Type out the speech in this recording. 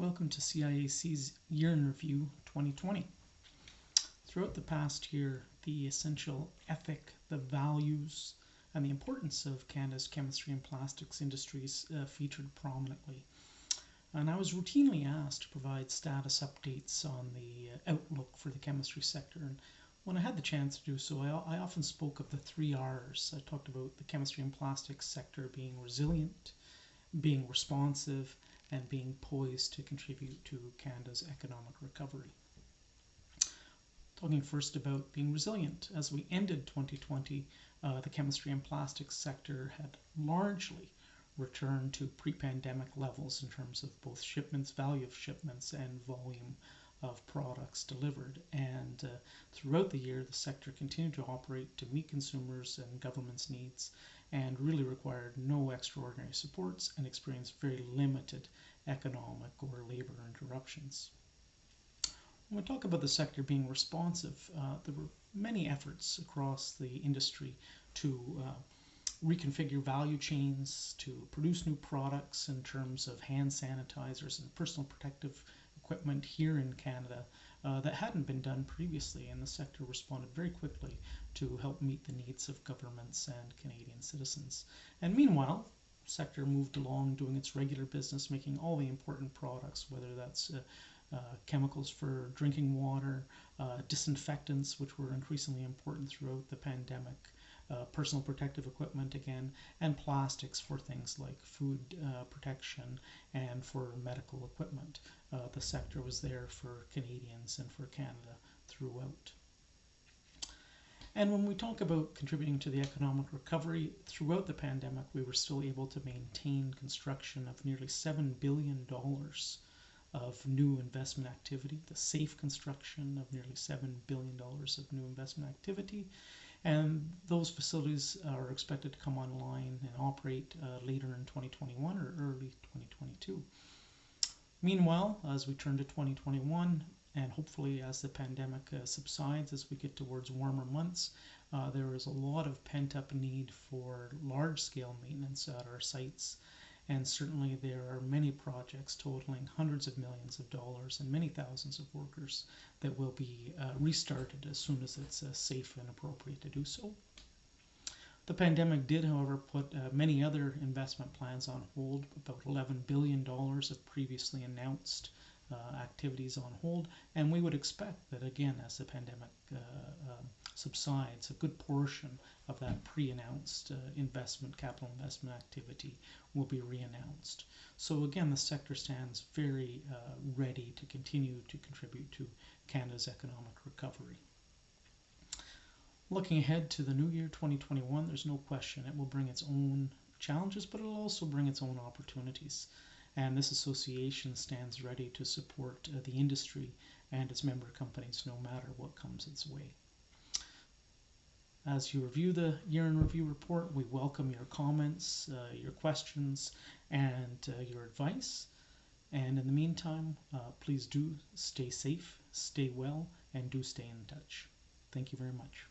Welcome to CIAC's Year in Review 2020. Throughout the past year, the essential ethic, the values, and the importance of Canada's chemistry and plastics industries featured prominently. And I was routinely asked to provide status updates on the outlook for the chemistry sector. And when I had the chance to do so, I often spoke of the 3 R's. I talked about the chemistry and plastics sector being resilient, being responsive, and being poised to contribute to Canada's economic recovery. Talking first about being resilient. As we ended 2020, the chemistry and plastics sector had largely returned to pre-pandemic levels in terms of both shipments, value of shipments, and volume of products delivered. And throughout the year, the sector continued to operate to meet consumers and government's needs, and really required no extraordinary supports and experienced very limited economic or labor interruptions. When we talk about the sector being responsive, there were many efforts across the industry to reconfigure value chains, to produce new products in terms of hand sanitizers and personal protective equipment here in Canada that hadn't been done previously, and the sector responded very quickly to help meet the needs of governments and Canadian citizens. And meanwhile, the sector moved along doing its regular business, making all the important products, whether that's chemicals for drinking water, disinfectants, which were increasingly important throughout the pandemic, personal protective equipment again, and plastics for things like food protection and for medical equipment. The sector was there for Canadians and for Canada throughout. And when we talk about contributing to the economic recovery, throughout the pandemic, we were still able to maintain construction of nearly $7 billion of new investment activity, the safe construction of nearly $7 billion of new investment activity. And those facilities are expected to come online and operate later in 2021 or early 2022. Meanwhile, as we turn to 2021, and hopefully as the pandemic subsides, as we get towards warmer months, there is a lot of pent-up need for large-scale maintenance at our sites. And certainly there are many projects totaling hundreds of millions of dollars and many thousands of workers that will be restarted as soon as it's safe and appropriate to do so. The pandemic did, however, put many other investment plans on hold, about $11 billion of previously announced activities on hold, and we would expect that again, as the pandemic subsides, a good portion of that pre-announced capital investment activity will be re-announced. So again, the sector stands very ready to continue to contribute to Canada's economic recovery. Looking ahead to the new year 2021, there's no question it will bring its own challenges, but it will also bring its own opportunities. And this association stands ready to support the industry and its member companies no matter what comes its way. As you review the Year in Review report, we welcome your comments, your questions, and your advice. And in the meantime, please do stay safe, stay well, and do stay in touch. Thank you very much.